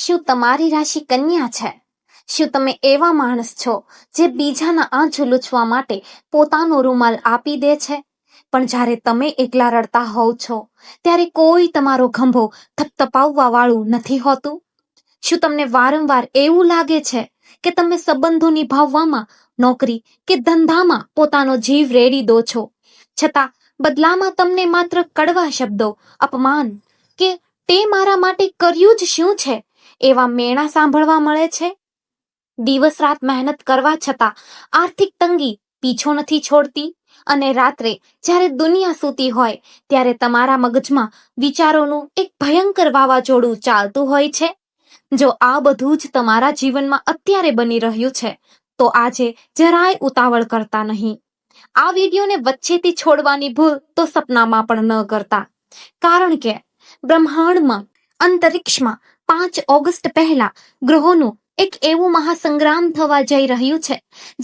શું તમારી રાશિ કન્યા છે? શું તમે એવા માણસ છો જે બીજાના આંસુ લૂછવા માટે પોતાનો રૂમાલ આપી દે છે, પણ જ્યારે તમે એકલા રડતા હોવ છો ત્યારે કોઈ તમારો ખંભો થપથપાવવા વાળું નથી હોતું? શું તમને વારંવાર એવું લાગે છે કે તમે સંબંધો નિભાવવામાં, નોકરી કે ધંધામાં પોતાનો જીવ રેડી દો છો, છતાં બદલામાં તમને માત્ર કડવા શબ્દો, અપમાન કે તે મારા માટે કર્યું જ શું છે એવા મેણા સાંભળવા મળે છે? દિવસ રાત મહેનત કરવા છતાં આર્થિક તંગી પીછો નથી છોડતી, અને રાત્રે જ્યારે દુનિયા સૂતી હોય ત્યારે તમારા મગજમાં વિચારોનું એક ભયંકર વાવાઝોડું ચાલતું હોય છે. જો આ બધું જ તમારા જીવનમાં અત્યારે બની રહ્યું છે તો આજે જરાય ઉતાવળ કરતા નહીં. આ વિડીયોને વચ્ચેથી છોડવાની ભૂલ તો સપનામાં પણ ન કરતા, કારણ કે બ્રહ્માંડમાં, અંતરિક્ષમાં 5 ઓગસ્ટ પહેલા ગ્રહોનું એક એવું મહાસંગ્રામ થવા જઈ રહ્યું છે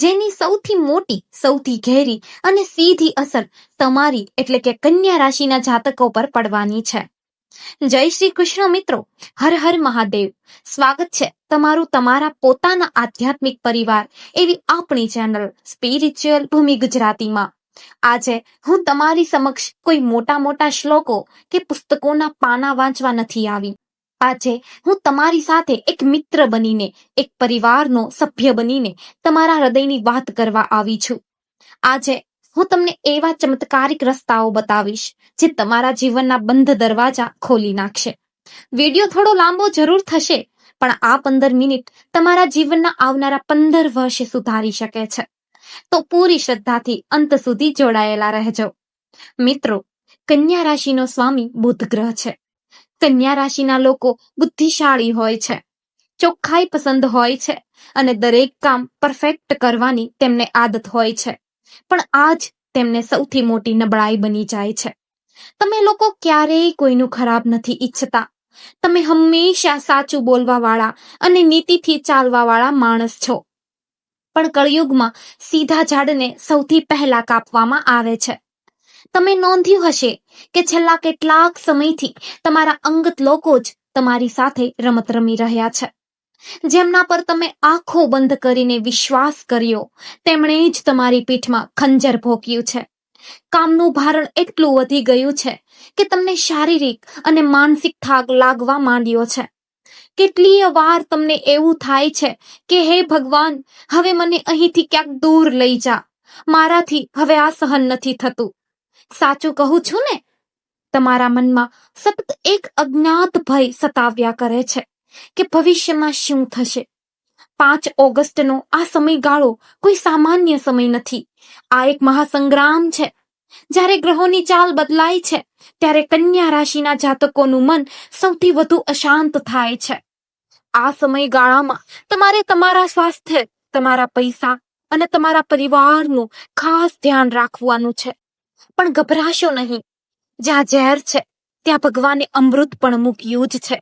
જેની સૌથી મોટી, સૌથી ઘેરી અને સીધી અસર તમારી એટલે કે કન્યા રાશિના જાતકો પર પડવાની છે. જય શ્રી કૃષ્ણ મિત્રો, હર હર મહાદેવ. સ્વાગત છે તમારું તમારા પોતાના આધ્યાત્મિક પરિવાર એવી આપણી ચેનલ સ્પિરિચ્યુઅલ ભૂમિ ગુજરાતીમાં. આજે હું તમારી સમક્ષ કોઈ મોટા શ્લોકો કે પુસ્તકોના પાના વાંચવા નથી આવી. આજે હું તમારી સાથે એક મિત્ર બનીને, એક પરિવારનો સભ્ય બનીને તમારા હૃદયની વાત કરવા આવી છું. આજે હું તમને એવા ચમત્કારિક રસ્તાઓ બતાવીશ જે તમારા જીવનના બંધ દરવાજા ખોલી નાખશે. વિડીયો થોડો લાંબો જરૂર થશે, પણ આ 15 મિનિટ તમારા જીવનના આવનારા 15 વર્ષ સુધારી શકે છે. તો પૂરી શ્રદ્ધાથી અંત સુધી જોડાયેલા રહેજો. મિત્રો, કન્યા રાશિનો સ્વામી બુધ ગ્રહ છે. કન્યા રાશિના લોકો બુદ્ધિશાળી હોય છે, ચોખ્ખાઈ પસંદ હોય છે અને દરેક કામ પરફેક્ટ કરવાની તેમને આદત હોય છે. પણ આજ તેમને સૌથી મોટી નબળાઈ બની જાય છે. તમે લોકો ક્યારેય કોઈનું ખરાબ નથી ઈચ્છતા. તમે હંમેશા સાચું બોલવા વાળા અને નીતિથી ચાલવા વાળા માણસ છો. પણ કળિયુગમાં સીધા ઝાડને સૌથી પહેલા કાપવામાં આવે છે. તમે નોંધ્યું હશે કે છેલ્લા કેટલાક સમયથી તમારા અંગત લોકો જ તમારી સાથે રમત રમી રહ્યા છે. જેમના પર તમે આંખો બંધ કરીને વિશ્વાસ કર્યો, તેમણે જ તમારી પીઠમાં ખંજર ભોંક્યું છે. કામનું ભારણ એટલું વધી ગયું છે કે તમને શારીરિક અને માનસિક થાક લાગવા માંડ્યો છે. કેટલીય વાર તમને એવું થાય છે કે હે ભગવાન, હવે મને અહીંથી ક્યાંક દૂર લઈ જા, મારાથી હવે આ સહન નથી થતું. સાચું કહું છું ને? તમારા મનમાં સતત એક અજ્ઞાત ભય સતાવ્યા કરે છે કે ભવિષ્યમાં શું થશે. 5 ઓગસ્ટનો આ સમયગાળો કોઈ સામાન્ય સમય નથી. આ એક મહાસંગ્રામ છે. જ્યારે ગ્રહોની ચાલ બદલાય છે ત્યારે કન્યા રાશિના જાતકોનું મન સૌથી વધુ અશાંત થાય છે. આ સમયગાળામાં તમારે તમારા સ્વાસ્થ્ય, તમારા પૈસા અને તમારા પરિવારનું ખાસ ધ્યાન રાખવાનું છે. પણ ગભરાશો નહીં. જ્યાં ઝેર છે ત્યાં ભગવાને અમૃત પણ મૂક્યું જ છે.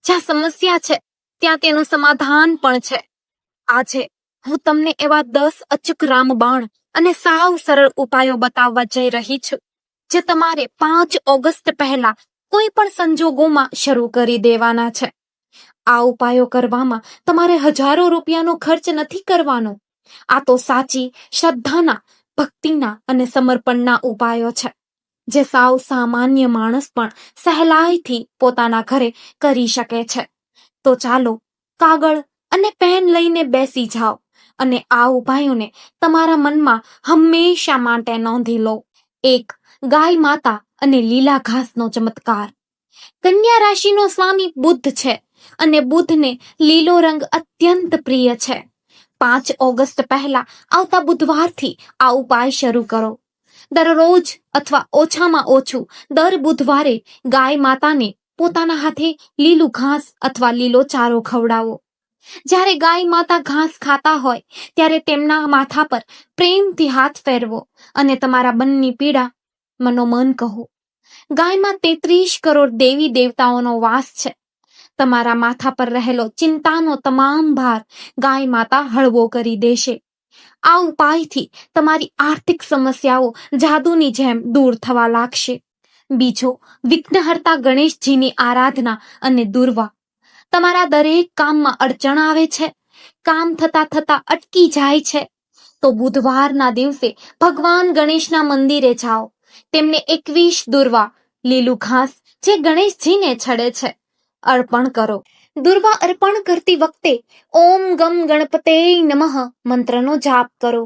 જ્યાં સમસ્યા છે ત્યાં તેનું સમાધાન પણ છે. આજે હું તમને એવા 10 અચૂક રામબાણ અને સાવ સરળ ઉપાયો બતાવવા જઈ રહી છું જે તમારે 5 ઓગસ્ટ પહેલા કોઈ પણ સંજોગોમાં શરૂ કરી દેવાના છે. આ ઉપાયો કરવામાં તમારે હજારો રૂપિયાનો ખર્ચ નથી કરવાનો. આ તો સાચી શ્રદ્ધાના, ભક્તિના અને સમર્પણના ઉપાયો છે જે સાવ સામાન્ય માણસ પણ સહેલાઈથી પોતાના ઘરે કરી શકે છે. તો ચાલો કાગળ અને પેન લઈને બેસી જાઓ અને આ ઉપાયોને તમારા મનમાં હંમેશા માટે નોંધી લો. 1. ગાય માતા અને લીલા ઘાસનો ચમત્કાર. કન્યા રાશિનો સ્વામી બુધ છે અને બુધને લીલો રંગ અત્યંત પ્રિય છે. 5 ઓગસ્ટ પહેલા આવતા બુધવારથી આ ઉપાય શરૂ કરો. દરરોજ અથવા ઓછામાં ઓછું દર બુધવારે ગાય માતાને પોતાના હાથે લીલું ઘાસ અથવા લીલો ચારો ખવડાવો. જ્યારે ગાય માતા ઘાસ ખાતા હોય ત્યારે તેમના માથા પર પ્રેમથી હાથ ફેરવો અને તમારા મનની પીડા મનોમન કહો. ગાયમાં 33 કરોડ દેવી દેવતાઓનો વાસ છે. તમારા માથા પર રહેલો ચિંતાનો તમામ ભાર ગાય માતા હળવો કરી દેશે. આ ઉપાયથી તમારી આર્થિક સમસ્યાઓ જાદુની જેમ દૂર થવા લાગશે. બીજો, વિઘ્નહર્તા ગણેશજીની આરાધના અને દુર્વા. તમારા દરેક કામમાં અડચણ આવે છે, કામ થતા થતા અટકી જાય છે, તો બુધવારના દિવસે ભગવાન ગણેશના મંદિરે જાઓ. તેમને 21 દુર્વા, લીલું ઘાસ જે ગણેશજીને છડે છે, અર્પણ કરો. દુર્વા અર્પણ કરતી વખતે ઓમ ગમ ગણપતે નમઃ મંત્રનો જાપ કરો.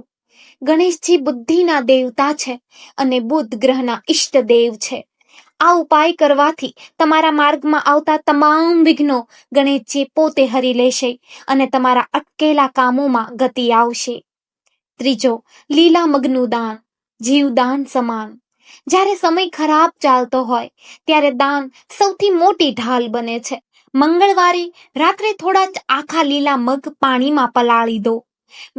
ગણેશજી બુદ્ધિના દેવતા છે અને બુધ ગ્રહના ઈષ્ટ દેવ છે. આ ઉપાય કરવાથી તમારા માર્ગમાં આવતા તમામ વિઘ્નો ગણેશજી પોતે હરી લેશે અને તમારા અટકેલા કામોમાં ગતિ આવશે. ત્રીજો, લીલા મગનું દાન, જીવદાન સમાન. જ્યારે સમય ખરાબ ચાલતો હોય ત્યારે દાન સૌથી મોટી ઢાલ બને છે. મંગળવારે રાત્રે થોડા આખા લીલા મગ પાણીમાં પલાળી દો.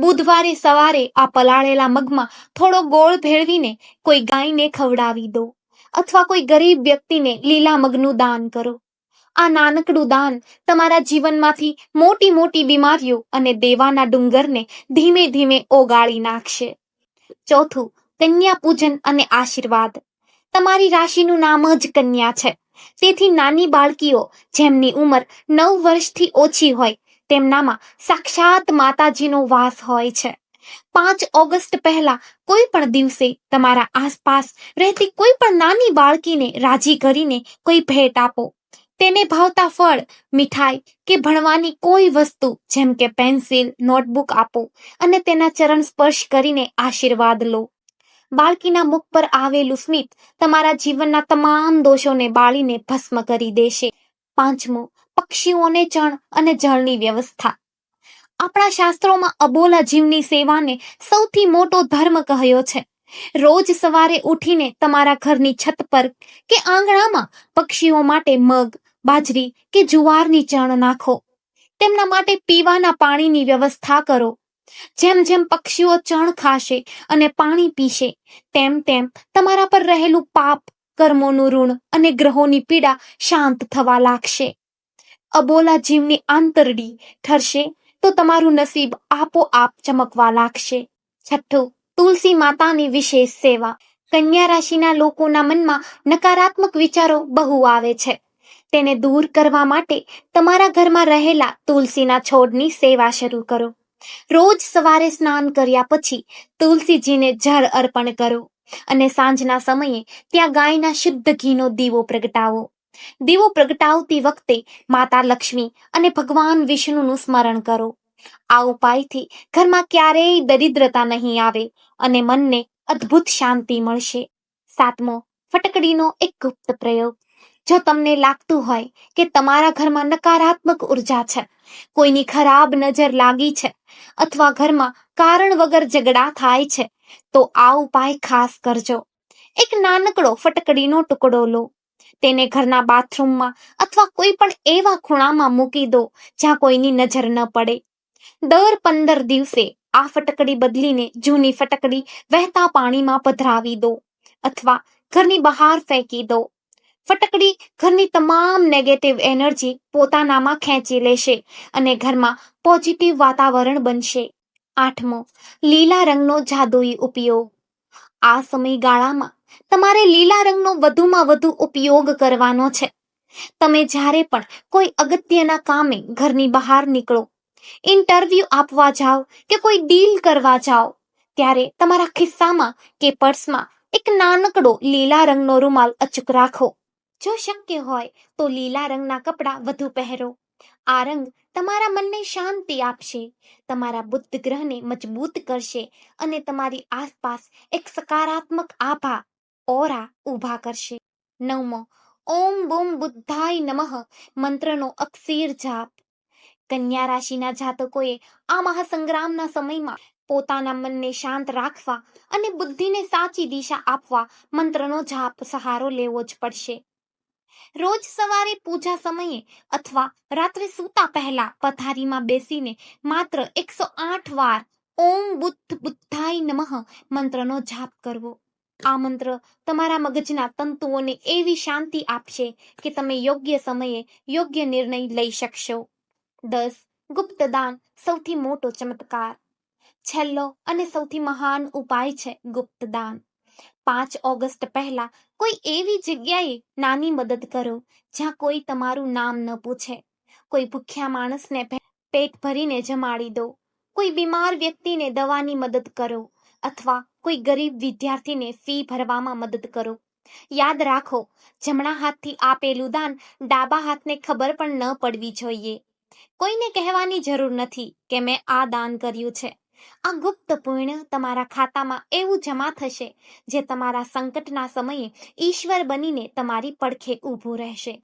બુધવારે સવારે આ પલાળેલા મગમાં થોડો ગોળ ભેળવીને કોઈ ગાયને ખવડાવી દો અથવા કોઈ ગરીબ વ્યક્તિને લીલા મગનું દાન કરો. આ નાનકડું દાન તમારા જીવનમાંથી મોટી મોટી બીમારીઓ અને દેવાના ડુંગરને ધીમે ધીમે ઓગાળી નાખશે. ચોથું, કન્યા પૂજન અને આશીર્વાદ. તમારી રાશિનું નામ જ કન્યા છે, તેથી નાની બાળકીઓ જેમની ઉંમર 9 વર્ષથી ઓછી હોય તેમનામાં સાક્ષાત માતાજીનો વાસ હોય છે. 5 ઓગસ્ટ પહેલા કોઈ પણ દિવસે તમારા આસપાસ રહેતી કોઈ પણ નાની બાળકીને રાજી કરીને કોઈ ભેટ આપો. તેને ભાવતા ફળ, મીઠાઈ કે ભણવાની કોઈ વસ્તુ જેમ કે પેન્સિલ, નોટબુક આપો અને તેના ચરણ સ્પર્શ કરીને આશીર્વાદ લો. બાળકીના મુખ પર આવેલું સ્મિત તમારા જીવનના તમામ દોષોને બાળીને ભસ્મ કરી દેશે. પાંચમું, પક્ષીઓને ચણ અને જળની વ્યવસ્થા. આપણા શાસ્ત્રોમાં અબોલા જીવની સેવાને સૌથી મોટો ધર્મ કહ્યો છે. રોજ સવારે ઉઠીને તમારા ઘરની છત પર કે આંગણામાં પક્ષીઓ માટે મગ, બાજરી કે જુવારની ચણ નાખો. તેમના માટે પીવાના પાણીની વ્યવસ્થા કરો. જેમ જેમ પક્ષીઓ ચણ ખાશે અને પાણી પીશે તેમ તેમ તમારા પર રહેલું પાપ, કર્મોનું ઋણ અને ગ્રહોની પીડા શાંત થવા લાગશે. અબોલા જીવની આંતરડી ઠરશે તો તમારું નસીબ આપોઆપ ચમકવા લાગશે. છઠ્ઠું, તુલસી માતાની વિશેષ સેવા. કન્યા રાશિના લોકોના મનમાં નકારાત્મક વિચારો બહુ આવે છે. તેને દૂર કરવા માટે તમારા ઘરમાં રહેલા તુલસીના છોડની સેવા શરૂ કરો. રોજ સવારે સ્નાન કર્યા પછી તુલસીજીને જળ અર્પણ કરો અને સાંજના સમયે ત્યાં ગાયના શુદ્ધ ઘીનો દીવો પ્રગટાવો. દીવો પ્રગટાવતી વખતે માતા લક્ષ્મી અને ભગવાન વિષ્ણુનું સ્મરણ કરો. આ ઉપાયથી ઘરમાં ક્યારેય દરિદ્રતા નહીં આવે અને મનને અદ્ભુત શાંતિ મળશે. સાતમો, ફટકડીનો એક ગુપ્ત પ્રયોગ. જો તમને લાગતું હોય કે તમારા ઘરમાં નકારાત્મક ઉર્જા છે, કોઈની ખરાબ નજર લાગી છે અથવા ઘરમાં કારણ વગર ઝઘડા થાય છે, તો આ ઉપાય ખાસ કરજો. એક નાનકડો ફટકડીનો ટુકડો લો. તેને ઘરના બાથરૂમમાં અથવા કોઈ પણ એવા ખૂણામાં મૂકી દો જ્યાં કોઈની નજર ન પડે. દર 15 દિવસે આ ફટકડી બદલીને જૂની ફટકડી વહેતા પાણીમાં પધરાવી દો અથવા ઘરની બહાર ફેંકી દો. ફટકડી ઘરની તમામ નેગેટિવ એનર્જી પોતાનામાં ખેંચી લેશે અને ઘરમાં પોઝિટિવ વાતાવરણ બનશે. આઠમો, લીલા રંગનો જાદુઈ ઉપયોગ. આ સમયગાળામાં તમારે લીલા રંગનો વધુમાં વધુ ઉપયોગ કરવાનો છે. તમે જ્યારે પણ કોઈ અગત્યના કામે ઘરની બહાર નીકળો, ઇન્ટરવ્યૂ આપવા જાઓ કે કોઈ ડીલ કરવા જાઓ, ત્યારે તમારા ખિસ્સામાં કે પર્સમાં એક નાનકડો લીલા રંગનો રૂમાલ અચૂક રાખો. જો શક્ય હોય તો લીલા રંગના કપડાં વધુ પહેરો. આ રંગ તમારા મનને શાંતિ આપશે, તમારા બુદ્ધ ગ્રહને મજબૂત કરશે અને તમારી આસપાસ એક સકારાત્મક આભા, ઓરા ઊભા કરશે. નવમો, ઓમ બુમ બુદ્ધાય નમઃ મંત્રનો અક્ષીર જાપ. કન્યા રાશિના જાતકોએ આ મહાસંગ્રામના સમયમાં પોતાના મનને શાંત રાખવા અને બુદ્ધિને સાચી દિશા આપવા મંત્રનો જાપ સહારો લેવો જ પડશે. રોજ સવારે પૂજા સમયે અથવા રાત્રે સૂતા પહેલા પથારીમાં બેસીને માત્ર 108 વાર ઓમ બુદ્ધ બુદ્ધાય નમઃ મંત્રનો જાપ કરવો. આ મંત્ર તમારા મગજના તંતુઓને એવી શાંતિ આપશે કે તમે યોગ્ય સમયે યોગ્ય નિર્ણય લઈ શકશો. 10. ગુપ્તદાન, સૌથી મોટો ચમત્કાર. છેલ્લો અને સૌથી મહાન ઉપાય છે ગુપ્તદાન. 5 ઓગસ્ટ પહેલા કોઈ એવી જગ્યાએ નાની મદદ કરો જ્યાં કોઈ તમારું નામ ન પૂછે. કોઈ ભૂખ્યા માણસને પેટ ભરીને જમાડી દો, કોઈ બીમાર વ્યક્તિને દવાની મદદ કરો અથવા કોઈ ગરીબ વિદ્યાર્થીને ફી ભરવામાં મદદ કરો. યાદ રાખો, જમણા હાથથી આપેલું દાન ડાબા હાથને ખબર પણ ન પડવી જોઈએ. કોઈને કહેવાની જરૂર નથી કે મેં આ દાન કર્યું છે. આ ગુપ્ત પુણ્ય તમારા ખાતામાં એવું જમા થશે જે તમારા સંકટના સમયે ઈશ્વર બનીને તમારી પડખે ઊભું રહેશે.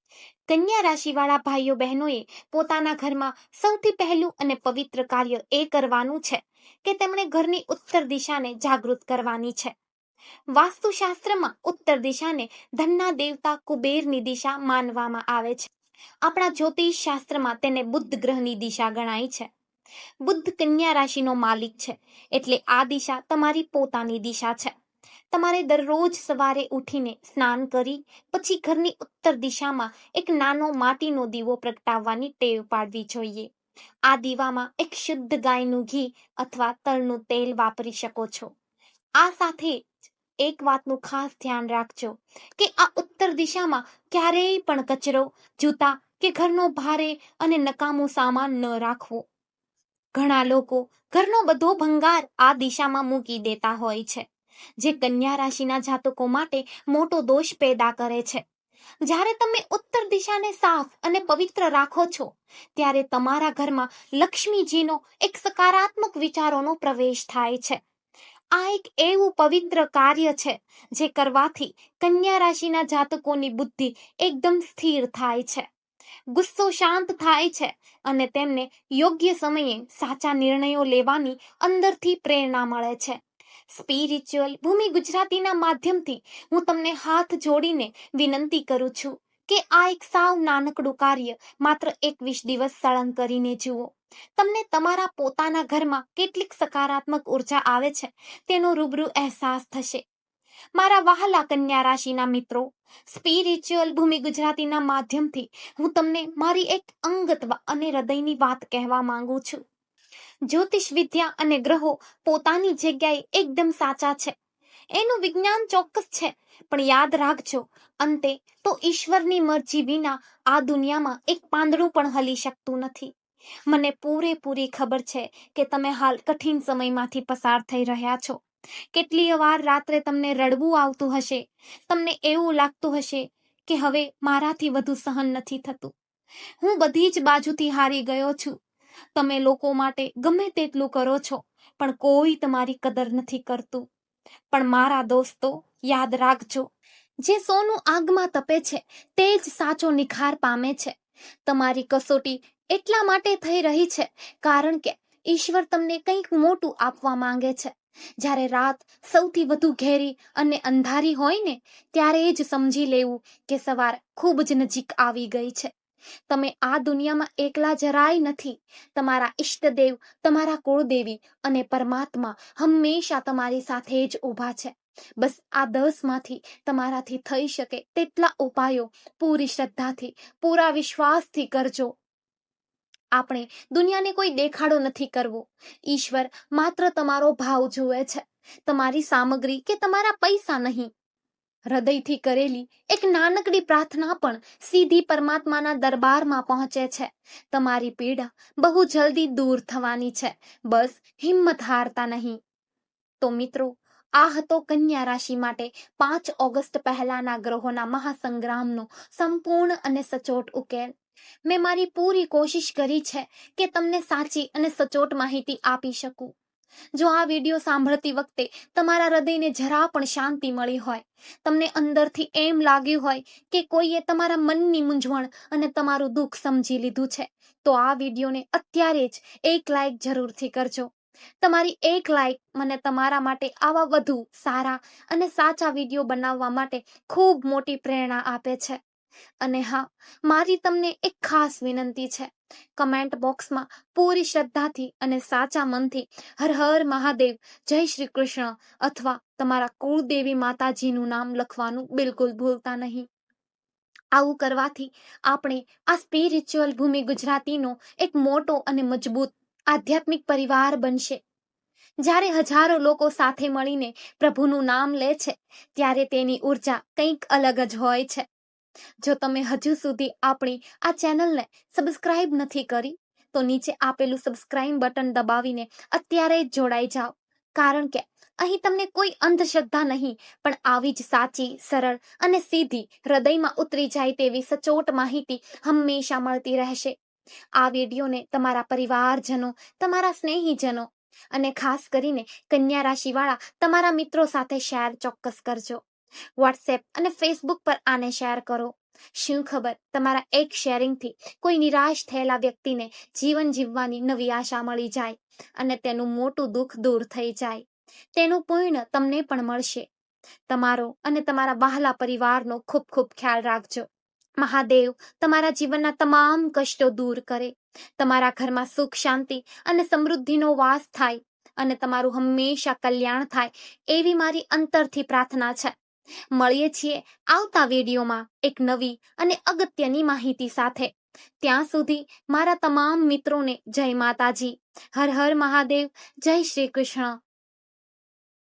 કન્યા રાશિવાળા ભાઈઓ બહેનોએ પોતાના ઘરમાં સૌથી પહેલું અને પવિત્ર કાર્ય એ કરવાનું છે કે તેમણે ઘરની ઉત્તર દિશાને જાગૃત કરવાની છે. વાસ્તુશાસ્ત્રમાં ઉત્તર દિશાને ધનના દેવતા કુબેરની દિશા માનવામાં આવે છે. આપણા જ્યોતિષ શાસ્ત્રમાં તેને બુધ ગ્રહની દિશા ગણાય છે. બુધ કન્યા રાશિનો માલિક છે, એટલે આ દિશા તમારી પોતાની દિશા છે. તમારે દરરોજ સવારે ઉઠીને સ્નાન કરી પછી ઘરની ઉત્તર દિશામાં એક નાનો માટીનો દીવો પ્રગટાવવાની ટેવ પાડવી જોઈએ. આ દીવામાં એક શુદ્ધ ગાયનું ઘી અથવા તલનું તેલ વાપરી શકો છો. આ સાથે એક વાતનું ખાસ ધ્યાન રાખજો કે આ ઉત્તર દિશામાં ક્યારેય પણ કચરો, જૂતા કે ઘરનો ભારે અને નકામો સામાન ન રાખવો. ઘણા લોકો ઘરનો બધો ભંગાર આ દિશામાં મૂકી દેતા હોય છે, જે કન્યા રાશિના જાતકો માટે મોટો દોષ પેદા કરે છે. જ્યારે તમે ઉત્તર દિશાને સાફ અને પવિત્ર રાખો છો ત્યારે તમારા ઘરમાં લક્ષ્મીજીનો એક સકારાત્મક વિચારોનો પ્રવેશ થાય છે. આ એક એવું પવિત્ર કાર્ય છે જે કરવાથી કન્યા રાશિના જાતકોની બુદ્ધિ એકદમ સ્થિર થાય છે, ગુસ્સો શાંત થાય છે અને તેમને યોગ્ય સમયે સાચા નિર્ણયો લેવાની અંદરથી પ્રેરણા મળે છે. સ્પિરિચ્યુઅલ ભૂમિ ગુજરાતીના માધ્યમથી હું તમને હાથ જોડીને વિનંતી કરું છું કે આ એક સાવ નાનકડું કાર્ય માત્ર 21 દિવસ સળંગ કરીને જુઓ. તમને તમારા પોતાના ઘરમાં કેટલીક સકારાત્મક ઉર્જા આવે છે તેનો રૂબરૂ અહેસાસ થશે. મારા વહાલા કન્યા રાશિના મિત્રો, સ્પિરિચ્યુઅલ ભૂમિ ગુજરાતીના માધ્યમથી હું તમને મારી એક અંગત અને હૃદયની વાત કહેવા માંગુ છું. જ્યોતિષ વિદ્યા અને ગ્રહો પોતાની જગ્યાએ એકદમ સાચા છે, એનું વિજ્ઞાન ચોક્કસ છે, પણ યાદ રાખજો, અંતે તો ઈશ્વરની મરજી વિના આ દુનિયામાં એક પાંદડું પણ હલી શકતું નથી. મને પૂરેપૂરી ખબર છે કે તમે હાલ કઠિન સમયમાંથી પસાર થઈ રહ્યા છો. કેટલીય વાર રાત્રે તમને રડવું આવતું હશે, તમને એવું લાગતું હશે કે હવે મારાથી વધુ સહન નથી થતું, હું બધી જ બાજુથી હારી ગયો છું. તમે લોકો માટે ગમે તેટલું કરો છો પણ કોઈ તમારી કદર નથી કરતું. પણ મારા દોસ્તો, યાદ રાખજો, જે સોનું આગમાં તપે છે તે જ સાચો નિખાર પામે છે. તમારી કસોટી એટલા માટે થઈ રહી છે કારણ કે ઈશ્વર તમને કંઈક મોટું આપવા માંગે છે. જ્યારે રાત સૌથી વધુ ઘેરી અને અંધારી હોય ને ત્યારે જ સમજી લેવું કે સવાર ખૂબ જ નજીક આવી ગઈ છે. તમે આ દુનિયામાં એકલા જરાય નથી. તમારા ઈષ્ટદેવ, તમારા કુળદેવી અને પરમાત્મા હંમેશા તમારી સાથે જ ઊભા છે. બસ આ 10 માંથી તમારાથી થઈ શકે તેટલા ઉપાયો પૂરી શ્રદ્ધાથી, પૂરા વિશ્વાસથી કરજો. આપણે દુનિયાને કોઈ દેખાડો નથી કરવો. ઈશ્વર માત્ર તમારો ભાવ જુએ છે, તમારી સામગ્રી કે તમારા પૈસા નહીં. હૃદયથી કરેલી એક નાનકડી પ્રાર્થના પણ સીધી પરમાત્માના દરબારમાં પહોંચે છે. તમારી પીડા બહુ જલ્દી દૂર થવાની છે, બસ હિંમત હારતા નહીં. તો મિત્રો, આ હતો કન્યા રાશિ માટે 5 ઓગસ્ટ પહેલાના ગ્રહોના મહાસંગ્રામનો સંપૂર્ણ અને સચોટ ઉકેલ. મેં મારી પૂરી કોશિશ કરી છે કે તમને સાચી અને સચોટ માહિતી આપી શકું. જો આ વિડીયો સાંભળતી વખતે તમારા હૃદયને જરા પણ શાંતિ મળી હોય, તમને અંદરથી એમ લાગ્યું હોય કે કોઈએ તમારા મનની મૂંઝવણ અને તમારું દુઃખ સમજી લીધું છે, તો આ વિડીયોને અત્યારે જ 1 લાઈક જરૂરથી કરજો. તમારી 1 લાઈક મને તમારા માટે આવા વધુ સારા અને સાચા વિડીયો બનાવવા માટે ખૂબ મોટી પ્રેરણા આપે છે. અને હા, મારી તમને એક ખાસ વિનંતી છે, કમેન્ટ બોક્સમાં પૂરી શ્રદ્ધાથી અને સાચા મનથી હર હર મહાદેવ, જય શ્રી કૃષ્ણ અથવા તમારા કુળદેવી માતાજીનું નામ લખવાનું બિલકુલ ભૂલતા નહીં. આવું કરવાથી આપણે આ સ્પિરિચ્યુઅલ ભૂમિ ગુજરાતીનો એક મોટો અને મજબૂત આધ્યાત્મિક પરિવાર બનશે. જ્યારે હજારો લોકો સાથે મળીને પ્રભુનું નામ લે છે ત્યારે તેની ઉર્જા કંઈક અલગ જ હોય છે. જો તમે હજુ સુધી આપણી આ ચેનલને સબસ્ક્રાઇબ નથી કરી તો નીચે આપેલું સબસ્ક્રાઇબ બટન દબાવીને અત્યારે જ જોડાઈ જાઓ, કારણ કે અહીં તમને કોઈ અંધશ્રદ્ધા નહીં પણ આવી જ સાચી, સરળ અને સીધી હૃદયમાં ઉતરી જાય તેવી સચોટ માહિતી હંમેશા મળતી રહેશે. આ વિડીયોને તમારા પરિવારજનો, તમારા સ્નેહીજનો અને ખાસ કરીને કન્યા રાશિવાળા તમારા મિત્રો સાથે શેર ચોક્કસ કરજો. વોટ્સએપ અને ફેસબુક પર આને શેર કરો. શું ખબર, તમારા એક શેરિંગથી કોઈ નિરાશ થયેલા વ્યક્તિને જીવન જીવવાની નવી આશા મળી જાય અને તેનું મોટું દુઃખ દૂર થઈ જાય. તેનું પુણ્ય તમને પણ મળશે. તમારો અને તમારા વહાલા પરિવારનો ખૂબ ખૂબ ખ્યાલ રાખજો. મહાદેવ તમારા જીવનના તમામ કષ્ટો દૂર કરે, તમારા ઘરમાં સુખ, શાંતિ અને સમૃદ્ધિનો વાસ થાય અને તમારું હંમેશા કલ્યાણ થાય એવી મારી અંતરથી પ્રાર્થના છે. મળીએ છીએ આવતા વિડીયોમાં એક નવી અને અગત્યની માહિતી સાથે. ત્યાં સુધી મારા તમામ મિત્રોને જય માતાજી, હર હર મહાદેવ, જય શ્રી કૃષ્ણ.